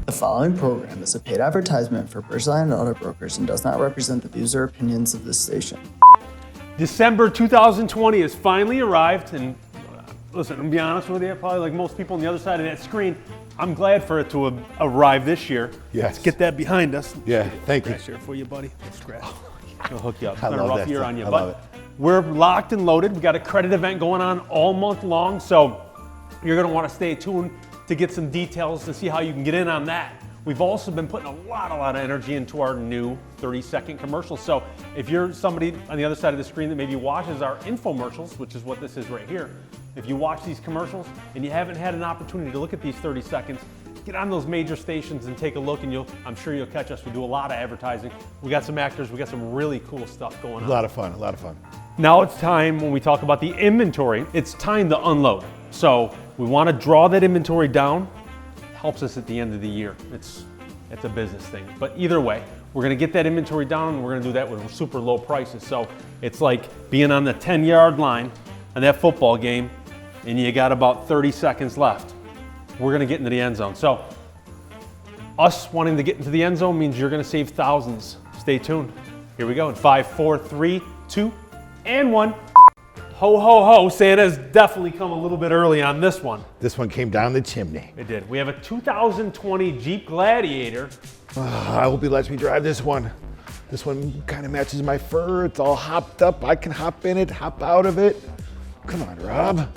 The following program is a paid advertisement for Bridgeland Auto Brokers and does not represent the views or opinions of this station. December 2020 has finally arrived, and listen, to be honest with you, probably like most people on the other side of that screen, I'm glad for it to arrive this year. Yes. Let's get that behind us. Yeah, thank you. Scratch here for you, buddy. Scratch. I'll hook you up. It's I been a love rough that year stuff. on you, I but love it. we're locked and loaded. We got a credit event going on all month long, so you're going to want to stay tuned to get some details to see how you can get in on that. We've also been putting a lot of energy into our new 30-second commercials. So if you're somebody on the other side of the screen that maybe watches our infomercials, which is what this is right here, if you watch these commercials and you haven't had an opportunity to look at these 30 seconds, get on those major stations and take a look, and I'm sure you'll catch us. We do a lot of advertising. We got some actors. We got some really cool stuff going on. A lot of fun, a lot of fun. Now it's time, when we talk about the inventory, it's time to unload. So we want to draw that inventory down. Helps us at the end of the year. It's a business thing. But either way, we're going to get that inventory down, and we're going to do that with super low prices. So it's like being on the 10-yard line on that football game, and you got about 30 seconds left. We're going to get into the end zone. So us wanting to get into the end zone means you're going to save thousands. Stay tuned. Here we go in 5, 4, 3, 2, and 1. Ho, ho, ho. Santa's definitely come a little bit early on this one. This one came down the chimney. It did. We have a 2020 Jeep Gladiator. I hope he lets me drive this one. This one kind of matches my fur. It's all hopped up. I can hop in it, hop out of it. Come on, Rob.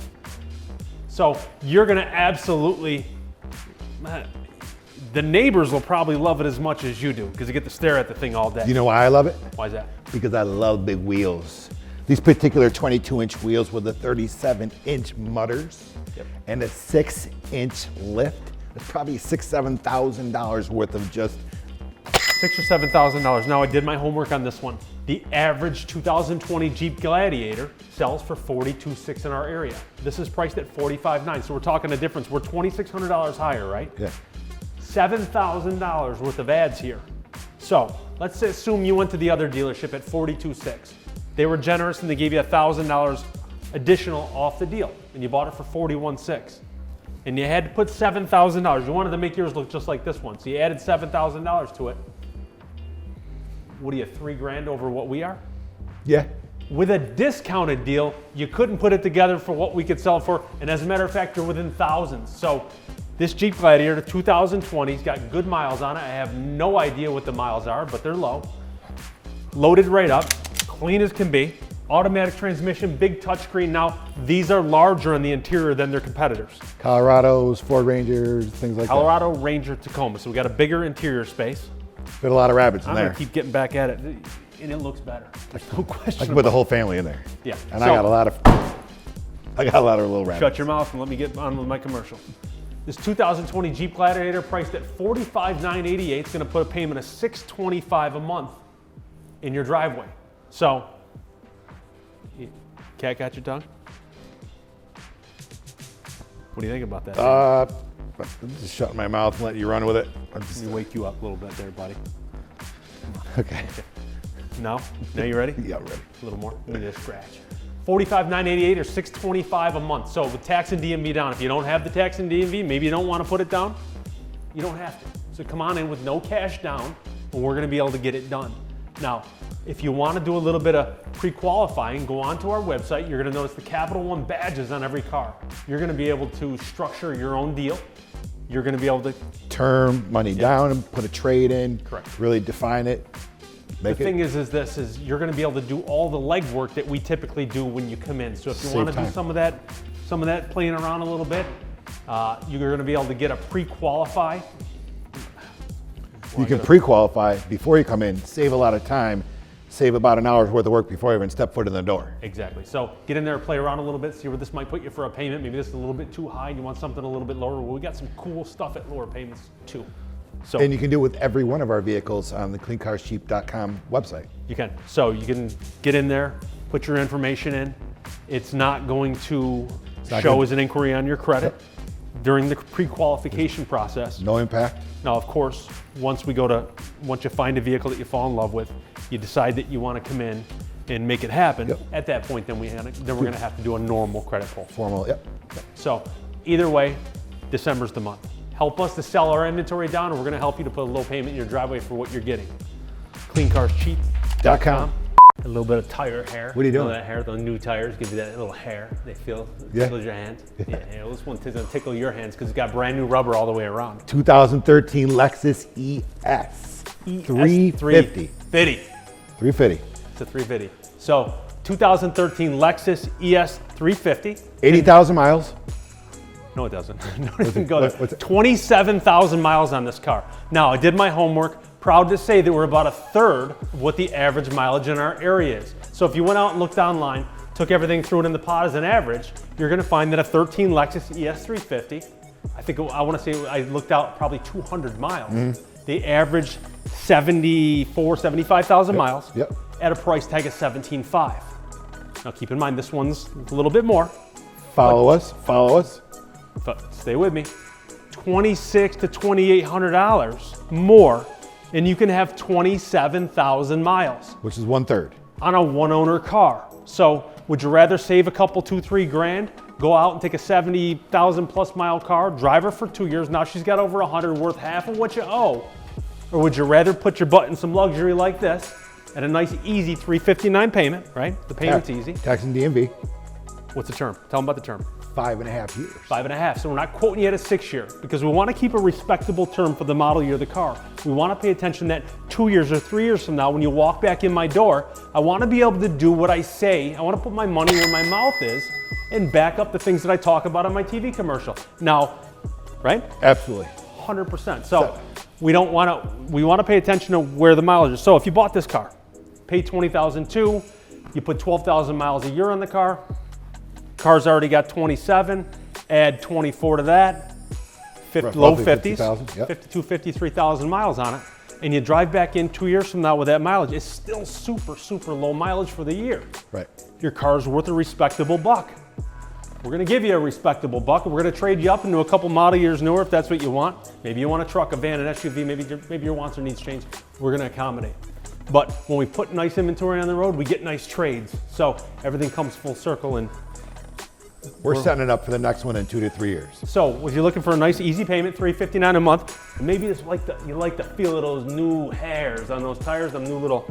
So you're going to absolutely, the neighbors will probably love it as much as you do because you get to stare at the thing all day. You know why I love it? Why is that? Because I love big wheels. These particular 22-inch wheels with a 37-inch mutters and a 6-inch lift. It's probably $6,000-$7,000 worth of just $6,000 or $7,000. Now I did my homework on this one. The average 2020 Jeep Gladiator sells for $42,600 in our area. This is priced at $45,900, so we're talking a difference. We're $2,600 higher, right? Yeah. $7,000 worth of ads here. So let's assume you went to the other dealership at $42,600. They were generous and they gave you $1,000 additional off the deal, and you bought it for $41,600. And you had to put $7,000. You wanted to make yours look just like this one, so you added $7,000 to it. What are you, $3,000 over what we are? Yeah. With a discounted deal, you couldn't put it together for what we could sell it for, and as a matter of fact, you're within thousands. So this Jeep Gladiator 2020 has got good miles on it. I have no idea what the miles are, but they're low. Loaded right up, clean as can be. Automatic transmission, big touchscreen. Now, these are larger in the interior than their competitors. Colorados, Ford Rangers, things like Colorado, Ranger, Tacoma. So we got a bigger interior space. that. Got a lot of rabbits in I'm there. gonna keep getting back at it, and it looks better. There's no question. I can put the whole family in there. Yeah. And So- I got a lot of little rabbits. Shut your mouth and let me get on with my commercial. This 2020 Jeep Gladiator priced at $45,988 is going to put a payment of $625 a month in your driveway. So, cat got your tongue? What do you think about that? I'm just shutting my mouth and let you run with it. Let me wake you up a little bit there, buddy. Okay. No? Now you ready? Yeah, I'm ready. A little more. Give me a scratch. $45,988 or $625 a month. So with tax and DMV down, if you don't have the tax and DMV, maybe you don't want to put it down, you don't have to. So come on in with no cash down, and we're going to be able to get it done. Now, if you want to do a little bit of pre-qualifying, go onto our website. You're going to notice the Capital One badges on every car. You're going to be able to structure your own deal. You're going to be able to Turn money down and put a trade in. Correct. Really define it. The thing is you're going to be able to do all the legwork that we typically do when you come in. So if you Save want to time. do some of that playing around a little bit, you're going to be able to get a pre-qualify. You can pre-qualify before you come in, save a lot of time, save about an hour's worth of work before you even step foot in the door. Exactly. So get in there, play around a little bit, see where this might put you for a payment. Maybe this is a little bit too high. You want something a little bit lower. Well, we got some cool stuff at lower payments too. So And you can do it with every one of our vehicles on the cleancarscheap.com website. you can. So you can get in there, put your information in. It's not going to not show gonna- as an inquiry on your credit during the pre-qualification process. No impact. Now, of course, once you find a vehicle that you fall in love with, you decide that you want to come in and make it happen. Yep. At that point, then we're going to have to do a normal credit pull. Formal, yep. So either way, December's the month. help us to sell our inventory down, and we're gonna help you to put a low payment in your driveway for what you're getting. CleanCarsCheap.com. A little bit of tire hair. What are you doing? That hair, the new tires give you that little hair. They Yeah. tickles your hands. Yeah, this one doesn't tickle your hands because it's got brand new rubber all the way around. 2013 Lexus ES 350. 350. It's a 350. So 2013 Lexus ES 350. 80,000 miles. No, it doesn't. Don't even go there. what's it? 27,000 miles on this car. Now, I did my homework. Proud to say that we're about a third of what the average mileage in our area is. So if you went out and looked online, took everything, threw it in the pot as an average, you're gonna find that a 13 Lexus ES 350, I wanna say I looked out probably 200 miles. They average 75,000 miles Yep. at a price tag of $17,500. Now keep in mind, this one's a little bit more. Follow us. But stay with me. $2,600 to $2,800 more, and you can have 27,000 miles Which is 1/3. on a one-owner car. So would you rather save a couple, 2-3 grand, go out and take a 70,000 plus mile car, drive her for 2 years, now she's got over 100, worth half of what you owe? Or would you rather put your butt in some luxury like this at a nice, easy $359 payment, right? The payment's easy. Tax and DMV. What's the term? Tell them about the term. 5.5 years. 5.5. So we're not quoting you at a 6-year because we want to keep a respectable term for the model year of the car. We want to pay attention that 2 years or 3 years from now, when you walk back in my door, I want to be able to do what I say. I want to put my money where my mouth is and back up the things that I talk about on my TV commercial. Now, right? Absolutely. 100%. So we want to pay attention to where the mileage is. So if you bought this car, paid $20,200, you put 12,000 miles a year on the car. Car's already got 27, add 24 to that, low 50s, 52, 53,000 miles on it, and you drive back in 2 years from now with that mileage, it's still super, super low mileage for the year. Right. Your car's worth a respectable buck. We're gonna give you a respectable buck, and we're gonna trade you up into a couple model years newer if that's what you want. Maybe you want a truck, a van, an SUV, maybe your wants or needs change. We're gonna accommodate. But when we put nice inventory on the road, we get nice trades. So everything comes full circle, and We're setting it up for the next one in 2 to 3 years. so if you're looking for a nice easy payment, $359 a month, and maybe it's you like the feel of those new hairs on those tires, them new little,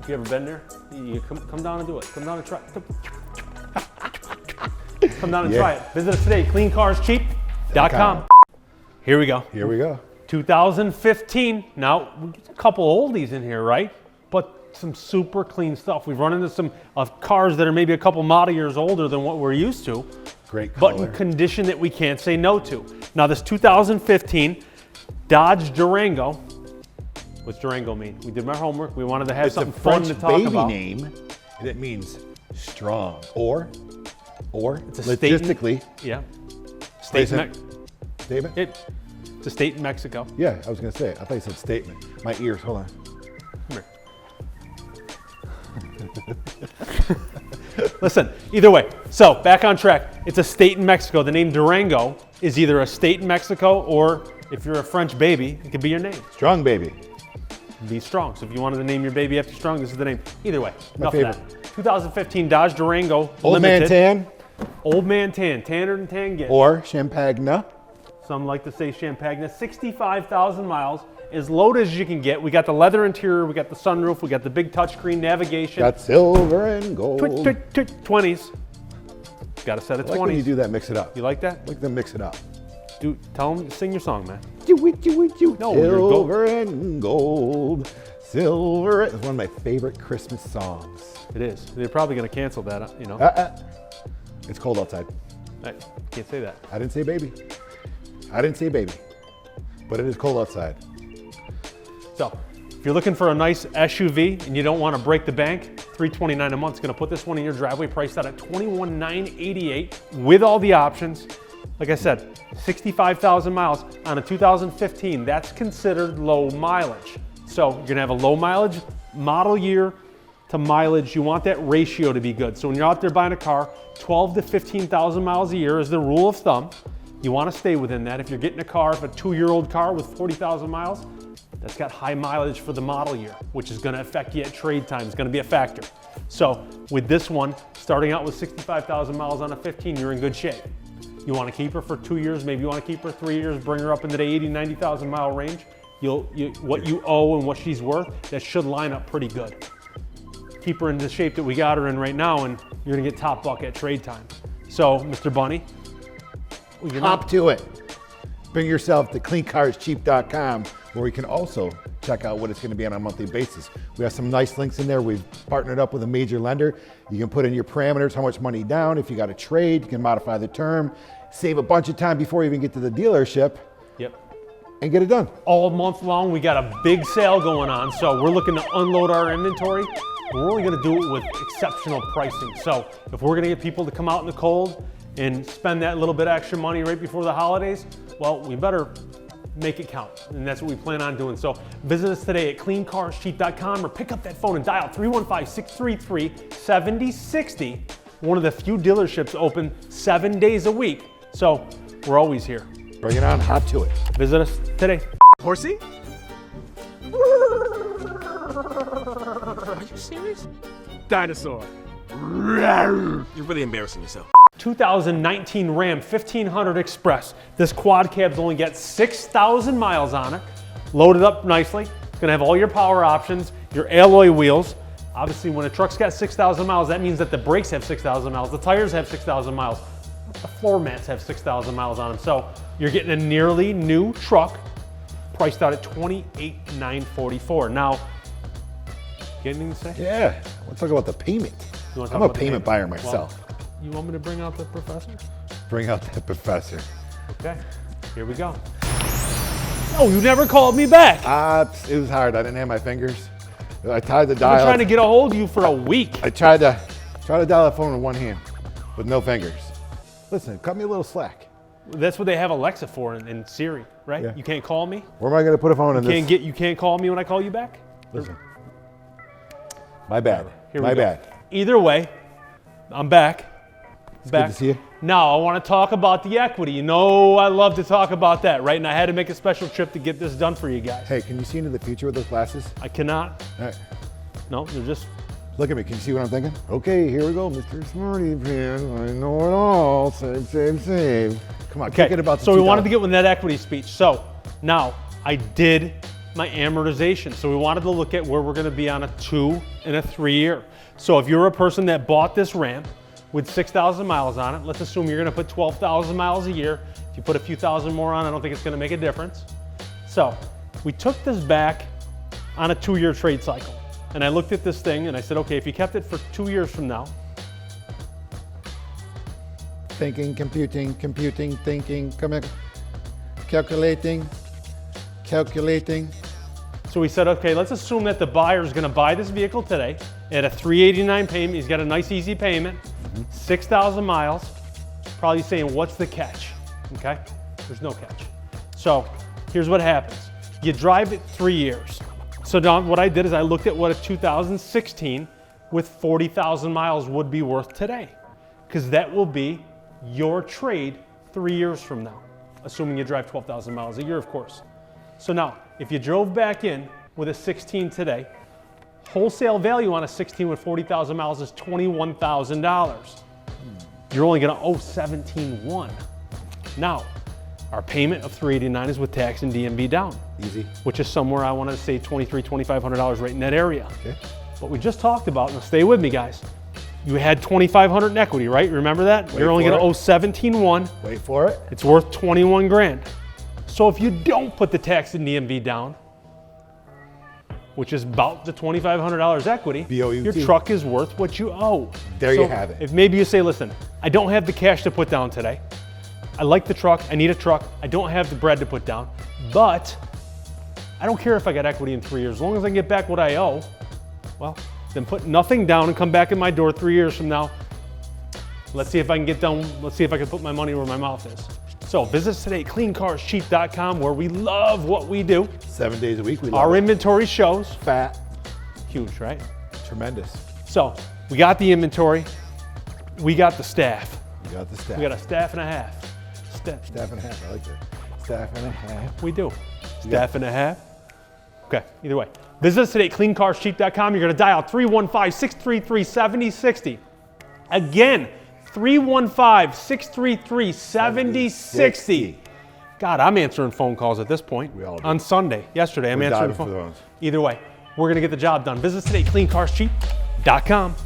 if you ever been there, you come down and do it. Come down and try it. Come down and try it. Visit us today, cleancarscheap.com. Here we go. Here we go. 2015. Now, a couple oldies in here, right? But some super clean stuff. We've run into some cars that are maybe a couple model years older than what we're used to, Great but color. in condition that we can't say no to. Now, this 2015 Dodge Durango. What's Durango mean? We did our homework. We wanted to have It's a something fun French to talk baby about. name, and it means strong. Or It's a state in- logistically, Yeah. State in statement? It's a state in Mexico. Yeah, I was going to say it. I thought you said statement. My ears, hold on. Come here. Listen, either way, so back on track. It's a state in Mexico. The name Durango is either a state in Mexico, or if you're a French baby, it could be your name. Strong baby. Be Strong. So if you wanted to name your baby after Strong, this is the name. Either way, enough favorite. of that. 2015 Dodge Durango Old man Limited. tan Old man tan, tanner than tan gets. or champagne. Some like to say Champagne. 65,000 miles, as loaded as you can get. We got the leather interior, we got the sunroof, we got the big touchscreen navigation. Got silver and gold. 20s. Got a set of I like when 20s. you do that, mix it up. You like that? I like them mix it up. Dude, tell them, sing your song, man. No, Silver and gold. Silver. It's one of my favorite Christmas songs. It is. They're probably going to cancel that, you know. It's cold outside. I can't say that. I didn't say baby. But it is cold outside. So, if you're looking for a nice SUV and you don't want to break the bank, $329 a month is going to put this one in your driveway, priced out at $21,988 with all the options. Like I said, 65,000 miles on a 2015. That's considered low mileage. So you're gonna have a low mileage model year to mileage. You want that ratio to be good. So when you're out there buying a car, 12 to 15,000 miles a year is the rule of thumb. You want to stay within that. If you're getting a car, if a 2-year-old car with 40,000 miles, that's got high mileage for the model year, which is going to affect you at trade time. It's going to be a factor. So with this one, starting out with 65,000 miles on a 15, you're in good shape. You want to keep her for 2 years, maybe you want to keep her 3 years, bring her up into the 80, 90,000 mile range. What you owe and what she's worth, that should line up pretty good. Keep her in the shape that we got her in right now, and you're gonna get top buck at trade time. So, Mr. Bunny, hop to it. Bring yourself to cleancarscheap.com, where you can also check out what it's going to be on a monthly basis. We have some nice links in there. We've partnered up with a major lender. You can put in your parameters, how much money down. If you got a trade, you can modify the term, save a bunch of time before you even get to the dealership. Yep. And get it done. All month long, we got a big sale going on, so we're looking to unload our inventory. We're only gonna do it with exceptional pricing. So if we're gonna get people to come out in the cold and spend that little bit of extra money right before the holidays, well, we better make it count. And that's what we plan on doing. So visit us today at cleancarscheap.com or pick up that phone and dial 315-633-7060. One of the few dealerships open 7 days a week. So we're always here. Bring it on, hop to it. Visit us today. Horsey? Are you serious? Dinosaur. You're really embarrassing yourself. 2019 Ram 1500 Express. This quad cab's only got 6,000 miles on it. Loaded up nicely. It's gonna have all your power options, your alloy wheels. Obviously, when a truck's got 6,000 miles, that means that the brakes have 6,000 miles, the tires have 6,000 miles, the floor mats have 6,000 miles on them. So you're getting a nearly new truck priced out at $28,944. Now, you got anything to say? Yeah, let's talk about the payment. You wanna talk I'm a about the payment buyer myself. Well, you want me to bring out the professor? Bring out that professor. Okay, here we go. Oh, you never called me back. It was hard. I didn't have my fingers. I tied the I've dial. been trying to get a hold of you for a week. I tried to dial the phone with one hand, with no fingers. Listen, cut me a little slack. That's what they have Alexa for in Siri, right? Yeah. You can't call me. Where am I going to put a phone in this? You can't call me when I call you back. Listen. My bad. Here we My go. bad. Either way, I'm back. Good to see you. Now I want to talk about the equity. You know I love to talk about that, right? And I had to make a special trip to get this done for you guys. Hey, can you see into the future with those glasses? I cannot. All right. No, they're just. Look at me. Can you see what I'm thinking? Okay, here we go, Mr. Smarty Pants. I know it all. Save. Come on, kick it about the So we wanted 2000. to get with that equity speech. So now I did my amortization. So we wanted to look at where we're going to be on a 2 and a 3 year. So if you're a person that bought this Ram with 6,000 miles on it, let's assume you're going to put 12,000 miles a year. If you put a few thousand more on, I don't think it's going to make a difference. So we took this back on a 2-year trade cycle. And I looked at this thing and I said, okay, if you kept it for 2 years from now, Thinking, computing, thinking, calculating. so we said, okay, let's assume that the buyer is going to buy this vehicle today at a $389 payment. He's got a nice easy payment, 6,000 miles. Probably saying, what's the catch? Okay, there's no catch. So here's what happens. You drive it 3 years. So now what I did is I looked at what a 2016 with 40,000 miles would be worth today, because that will be your trade 3 years from now, assuming you drive 12,000 miles a year, of course. So now, if you drove back in with a 16 today, wholesale value on a 16 with 40,000 miles is $21,000. You're only gonna owe $17,100. Now, our payment of $389 is with tax and DMV down. Easy. Which is somewhere I wanna say $2,300, $2,500 right in that area. Okay. But we just talked about, now stay with me guys, you had $2,500 in equity, right? Remember that? You're only for gonna it. owe $17,100. Wait for it. It's worth 21 grand. So if you don't put the tax and DMV down, which is about the $2,500 equity, BOUT. your truck is worth what you owe. There So you have it. If maybe you say, listen, I don't have the cash to put down today. I like the truck, I need a truck, I don't have the bread to put down, but I don't care if I got equity in 3 years. As long as I can get back what I owe, well, then put nothing down and come back in my door 3 years from now. Let's see if I can get down, let's see if I can put my money where my mouth is. So visit us today, cleancarscheap.com, where we love what we do. 7 days a week. We love Our it. inventory shows. Fat. Huge, right? Tremendous. So we got the inventory, we got the staff. You got the staff. We got a staff and a half. Staff and a half. I like that. Staff and a half. We do. Staff and a half. Okay, either way. Visit us today, cleancarscheap.com. You're going to dial 315-633-7060. Again, 315-633-7060. God, I'm answering phone calls at this point. We all do. On Sunday. Yesterday, I'm answering diving for phone. those. Either way, we're going to get the job done. Visit us today, cleancarscheap.com.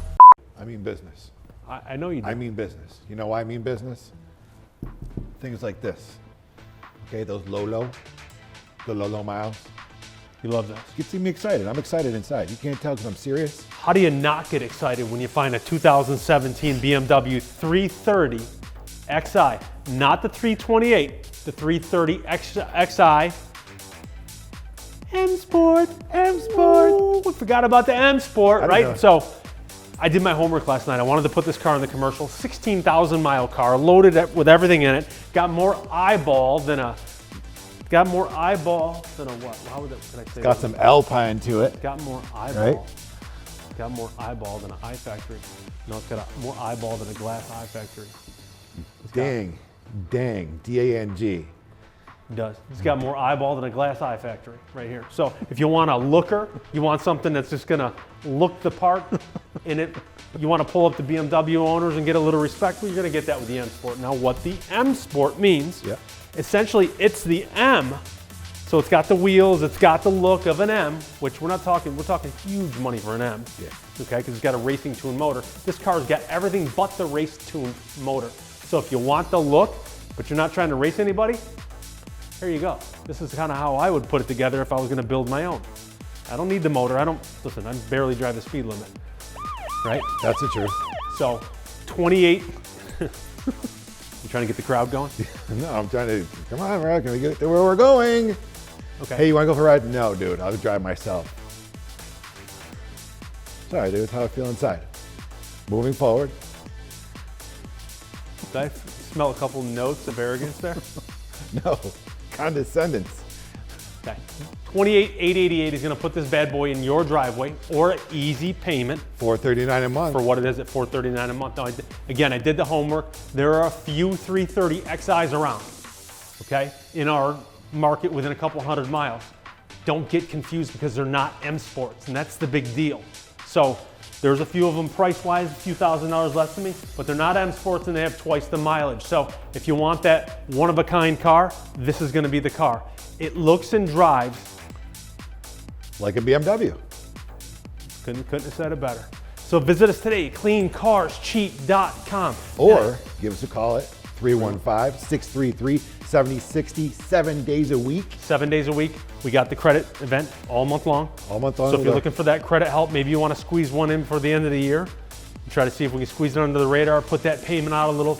I mean business. I know you do. I mean business. You know why I mean business? Things like this. Okay, those the low miles. You love this. Gets me excited. I'm excited inside. You can't tell because I'm serious. How do you not get excited when you find a 2017 BMW 330 Xi? Not the 328, the 330 Xi. M Sport. Ooh, we forgot about the M Sport, right? know. So I did my homework last night. I wanted to put this car in the commercial. 16,000 mile car, loaded with everything in it. Got more eyeball than a what? How would could I say Got that? some Alpine to it. Got more eyeball. Right. Got more eyeball than an eye factory. No, it's got more eyeball than a glass eye factory. Dang, D-A-N-G. It does. It's got more eyeball than a glass eye factory right here. So if you want a looker, you want something that's just gonna look the part in it, you want to pull up the BMW owners and get a little respect, well, you're gonna get that with the M Sport. Now what the M Sport means, Yep. essentially it's the M. So it's got the wheels, it's got the look of an M, which we're talking huge money for an M. Yeah. Okay, because it's got a racing tuned motor. This car's got everything but the race tuned motor. So if you want the look, but you're not trying to race anybody, here you go. This is kind of how I would put it together if I was gonna build my own. I don't need the motor, I barely drive the speed limit, right? That's the truth. So 28, you trying to get the crowd going? No, I'm trying to, come on, we're gonna get to where we're going. Okay. Hey, you wanna go for a ride? No, dude, I'll drive myself. Sorry, dude, it's how I feel inside. Moving forward. Did I smell a couple notes of arrogance there? No, condescendence. Okay. 28,888 is gonna put this bad boy in your driveway or easy payment $439 a month. for what it is at $439 a month. Now, I did the homework. There are a few 330 Xis around, okay, in our market within a couple hundred miles. Don't get confused because they're not M Sports, and that's the big deal. So there's a few of them price-wise, a few $1,000s less than me, but they're not M Sports and they have twice the mileage. So if you want that one-of-a-kind car, this is gonna be the car. It looks and drives, Like a BMW. couldn't have said it better. So visit us today, cleancarscheap.com. Or give us a call at 315-633-7060, 7 days a week. 7 days a week. We got the credit event all month long. All month long. So if you're looking for that credit help, maybe you want to squeeze one in for the end of the year. Try to see if we can squeeze it under the radar, put that payment out a little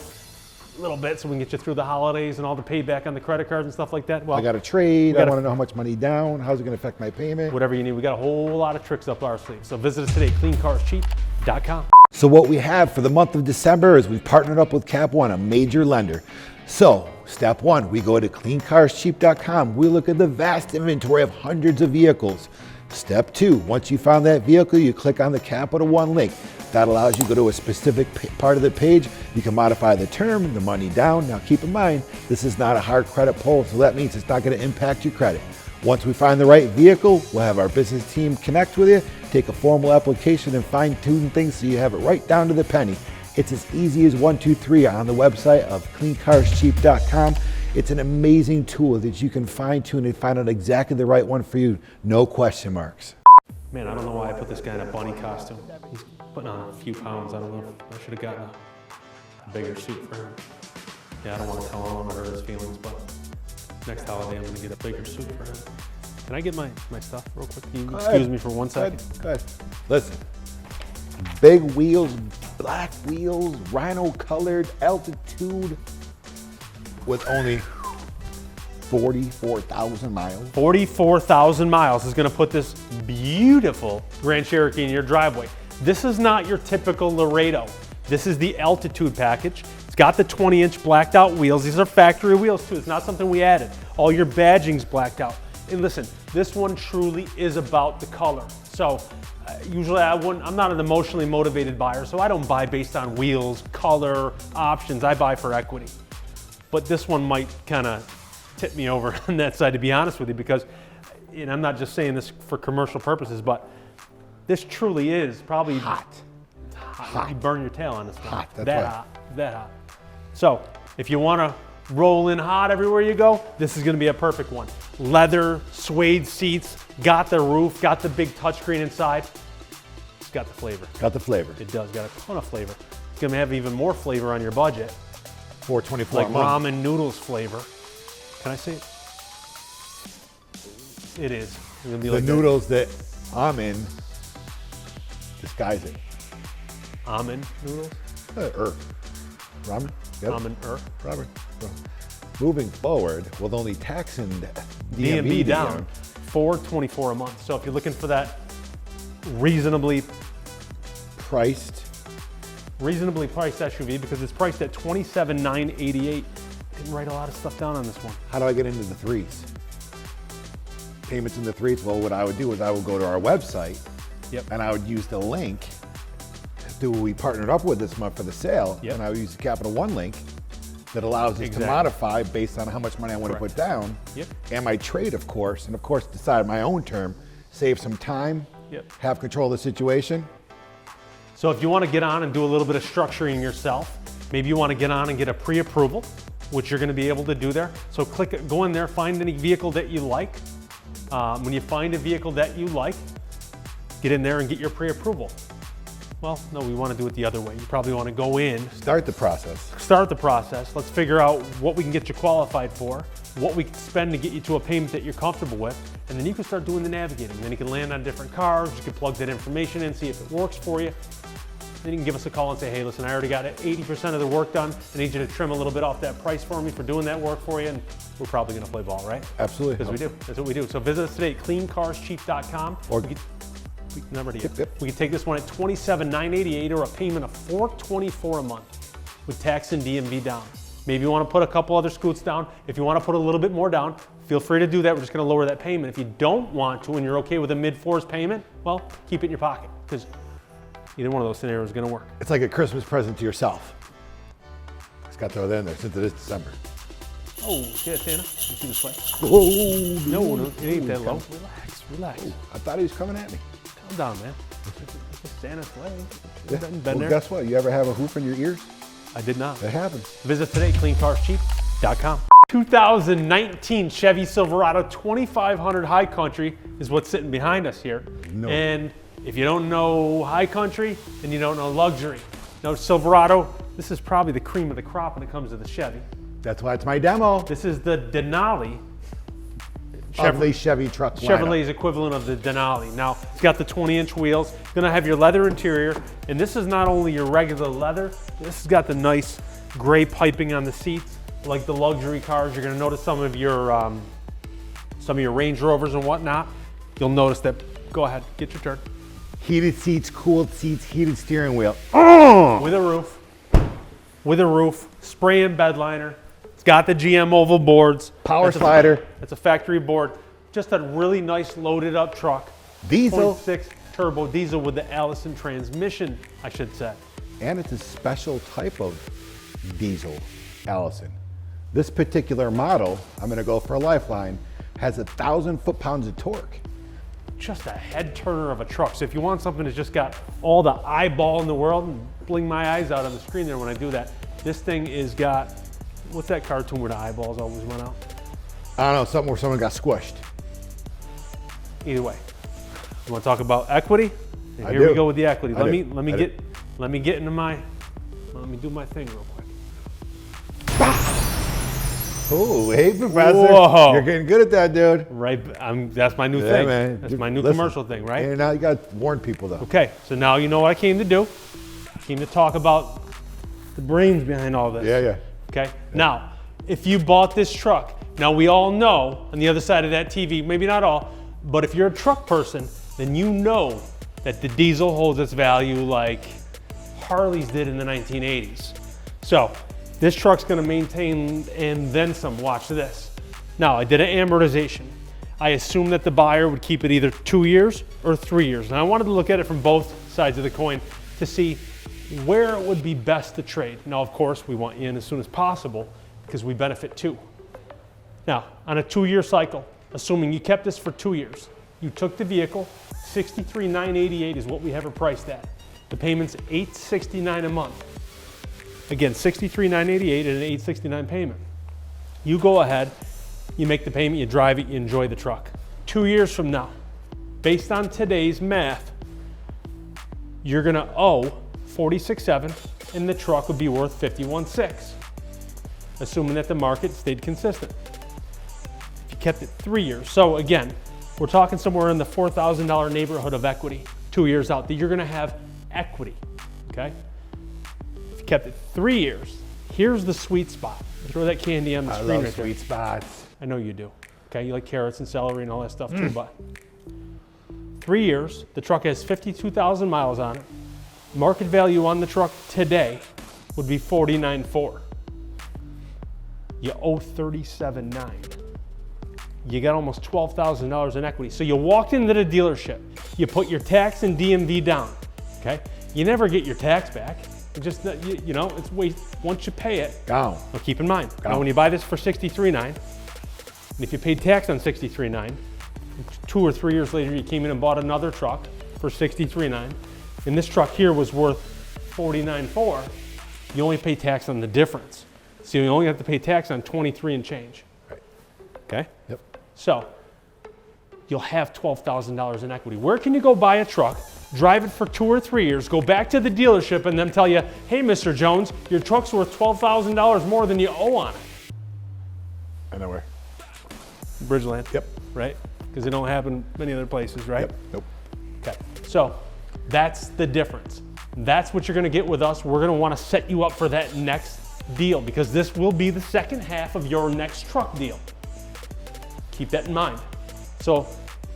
bit so we can get you through the holidays and all the payback on the credit cards and stuff like that. Well, I got a trade. I gotta- want to know how much money down. How's it going to affect my payment? whatever you need. We got a whole lot of tricks up our sleeve. So visit us today, cleancarscheap.com. So what we have for the month of December is we've partnered up with Cap One, a major lender. So step one, we go to cleancarscheap.com. We look at the vast inventory of hundreds of vehicles. Step two, once you found that vehicle, you click on the Capital One link. That allows you to go to a specific part of the page. You can modify the term, the money down. Now keep in mind, this is not a hard credit pull, so that means it's not going to impact your credit. Once we find the right vehicle, we'll have our business team connect with you, take a formal application and fine tune things so you have it right down to the penny. It's as easy as 1, 2, 3 on the website of cleancarscheap.com. It's an amazing tool that you can fine tune and find out exactly the right one for you. No question marks. Man, I don't know why I put this guy in a bunny costume. He's putting on a few pounds. I don't know if I should have gotten a bigger suit for him. Yeah, I don't want to tell him, I don't want to hurt his feelings, but next holiday I'm going to get a bigger suit for him. Can I get my stuff real quick? Can you excuse me for 1 second? Go ahead. Listen, big wheels, black wheels, rhino colored, altitude, with only 44,000 miles. 44,000 miles is going to put this beautiful Grand Cherokee in your driveway. This is not your typical Laredo. This is the altitude package. It's got the 20-inch blacked out wheels. These are factory wheels too. It's not something we added. All your badging's blacked out. And listen, this one truly is about the color. So usually I'm not an emotionally motivated buyer, so I don't buy based on wheels, color, options. I buy for equity. But this one might kind of tip me over on that side, to be honest with you, because, and I'm not just saying this for commercial purposes, but this truly is probably Hot. You burn your tail on this thing. Hot, that's that right. hot. that hot. So if you want to roll in hot everywhere you go, this is going to be a perfect one. Leather, suede seats, got the roof, got the big touchscreen inside. It's got the flavor. Got the flavor. It does, got a ton of flavor. It's going to have even more flavor on your budget. $424 Like a month. ramen noodles flavor. Can I say it? It is. It's gonna be The like noodles that I'm in disguise it. Almond noodles? Ramen? Yep. Almond Ramen. Moving forward, with only tax and DMV down, $424 a month. So if you're looking for that reasonably priced, priced SUV, because it's priced at $27,988. Didn't write a lot of stuff down on this one. how do I get into the threes? Payments in the threes. Well, what I would do is I would go to our website, Yep. and I would use the link that we partnered up with this month for the sale, Yep. and I would use the Capital One link that allows us Exactly. to modify based on how much money I want Correct. to put down, Yep. and my trade, of course, and of course decide my own term, save some time, Yep. have control of the situation. So if you want to get on and do a little bit of structuring yourself, maybe you want to get on and get a pre-approval, which you're going to be able to do there. So click it, go in there, find any vehicle that you like. When you find a vehicle that you like, get in there and get your pre-approval. Well, no, we want to do it the other way. You probably want to go in, Start the process. start the process. Let's figure out what we can get you qualified for, what we can spend to get you to a payment that you're comfortable with, and then you can start doing the navigating. Then you can land on different cars, you can plug that information in, see if it works for you. Then you can give us a call and say, hey, listen, I already got 80% of the work done. I need you to trim a little bit off that price for me for doing that work for you, and we're probably gonna play ball, right? Absolutely. Because we do, that's what we do. So visit us today at cleancarscheap.com. Or Number to you. Yep. We can take this one at $27,988 or a payment of $424 a month with tax and DMV down. Maybe you want to put a couple other scoots down. If you want to put a little bit more down, feel free to do that. We're just going to lower that payment. If you don't want to and you're okay with a mid-fours payment, well, keep it in your pocket because either one of those scenarios is going to work. it's like a Christmas present to yourself. Just got to throw that in there since it is December. Oh, yeah, Santa. You see the sleigh? Oh, No, it ain't that low. Relax. I thought he was coming at me. Calm down, man. Santa's sleigh. Yeah. Been Well, there. guess what? You ever have a hoop in your ears? I did not. That happens. Visit today, cleancarscheap.com. 2019 Chevy Silverado 2500 High Country is what's sitting behind us here. No. And if you don't know High Country, then you don't know luxury. No, Silverado, this is probably the cream of the crop when it comes to the Chevy. That's why it's my demo This is the Denali. of the Chevy truck lineup. Chevrolet's equivalent of the Denali. Now, it's got the 20-inch wheels. It's gonna have your leather interior, and this is not only your regular leather, this has got the nice gray piping on the seats, like the luxury cars. You're gonna notice some of your Range Rovers and whatnot. You'll notice that. Go ahead, get your turn. Heated seats, cooled seats, heated steering wheel. With a roof, spray and bed liner. It's got the GM oval boards. Power That's slider. That's a factory board. Just a really nice loaded up truck. Diesel. 0.6 turbo diesel with the Allison transmission, I should say. And it's a special type of diesel, Allison. This particular model, I'm gonna go for a lifeline, has 1,000 foot-pounds of torque. Just a head turner of a truck. So if you want something that's just got all the eyeball in the world, and bling my eyes out on the screen there when I do that, this thing is got, what's that cartoon where the eyeballs always run out? I don't know, something where someone got squished. Either way, you want to talk about equity? And I here we do. go with the equity. I Let do. me get into my, let me do my thing real quick. Oh, hey, Professor. Whoa. You're getting good at that, dude. Right, that's my new Yeah, thing. man. That's my new Listen, commercial thing, right? And now you got to warn people, though. Okay, so now you know what I came to do. I came to talk about the brains behind all this. Yeah. Okay, now, if you bought this truck, now we all know on the other side of that TV, maybe not all, but if you're a truck person, then you know that the diesel holds its value like Harleys did in the 1980s. So this truck's gonna maintain and then some. Watch this. Now, I did an amortization. I assumed that the buyer would keep it either 2 years or 3 years. And I wanted to look at it from both sides of the coin to see where it would be best to trade. Now, of course, we want you in as soon as possible because we benefit too. Now, on a 2 year cycle, assuming you kept this for 2 years, you took the vehicle, $63,988 is what we have it priced at. The payment's $869 a month. Again, $63,988 and an $869 payment. You go ahead, you make the payment, you drive it, you enjoy the truck. 2 years from now, based on today's math, you're gonna owe $46,700 and the truck would be worth $51,600, assuming that the market stayed consistent. If you kept it 3 years. So again, we're talking somewhere in the $4,000 neighborhood of equity 2 years out that you're gonna have equity, okay? If you kept it 3 years, here's the sweet spot. Throw that candy on the screen right there. Sweet spots. I know you do. Okay, you like carrots and celery and all that stuff too, but 3 years, the truck has 52,000 miles on it. Market value on the truck today would be $49,400. You owe $37,900. You got almost $12,000 in equity. So you walked into the dealership, you put your tax and DMV down, okay? You never get your tax back. Just, you know, it's once you pay it. Gone. Now keep in mind, Gone. now when you buy this for $63,900, and if you paid tax on $63,900, 2 or 3 years later you came in and bought another truck for $63,900, and this truck here was worth $49,400, you only pay tax on the difference. So you only have to pay tax on 23 and change. Right. Okay? Yep. So you'll have $12,000 in equity. Where can you go buy a truck, drive it for 2 or 3 years, go back to the dealership and them tell you, hey, Mr. Jones, your truck's worth $12,000 more than you owe on it? I know where. Bridgeland. Yep. Right? Because it don't happen many other places, right? Yep. Nope. Okay. So that's the difference. That's what you're going to get with us. We're going to want to set you up for that next deal because this will be the second half of your next truck deal. Keep that in mind. So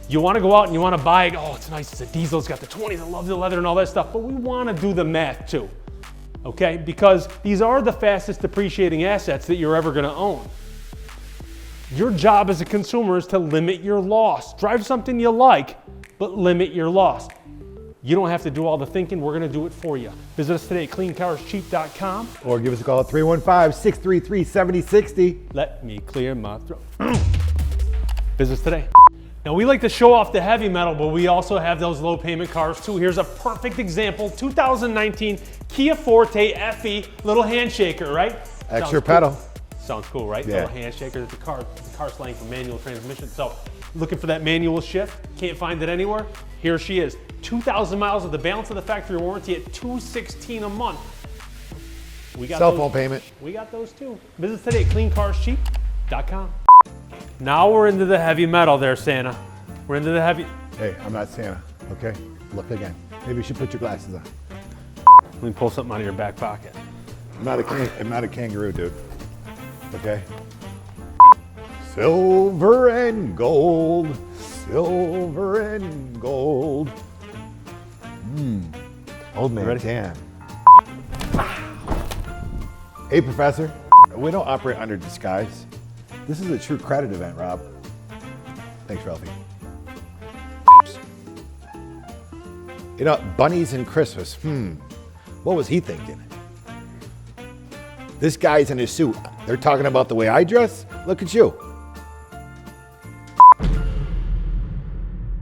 you want to go out and you want to buy, oh, it's nice, it's a diesel, it's got the 20s, I love the leather and all that stuff, but we want to do the math too, okay? Because these are the fastest depreciating assets that you're ever going to own. Your job as a consumer is to limit your loss. Drive something you like, but limit your loss. You don't have to do all the thinking, we're going to do it for you. Visit us today at cleancarscheap.com. Or give us a call at 315-633-7060. Let me clear my throat. Visit us today. Now we like to show off the heavy metal, but we also have those low payment cars too. Here's a perfect example, 2019 Kia Forte FE, little handshaker, right? Extra Sounds pedal. Cool. Sounds cool, right? Yeah. Little handshaker, the car slang for manual transmission. So looking for that manual shift, can't find it anywhere? Here she is, 2,000 miles with the balance of the factory warranty at $216 a month. We got Cell those, phone payment. We got those too. Visit us today at cleancarscheap.com. Now we're into the heavy metal there, Santa. We're into the heavy. Hey, I'm not Santa, okay? Look again. Maybe you should put your glasses on. Let me pull something out of your back pocket. I'm not a kangaroo, dude. Okay? Silver and gold, silver and gold. Old man ready? Dan. Hey, Professor. We don't operate under disguise. This is a true credit event, Rob. Thanks, Ralphie. You know, bunnies and Christmas. What was he thinking? This guy's in his suit. They're talking about the way I dress? Look at you.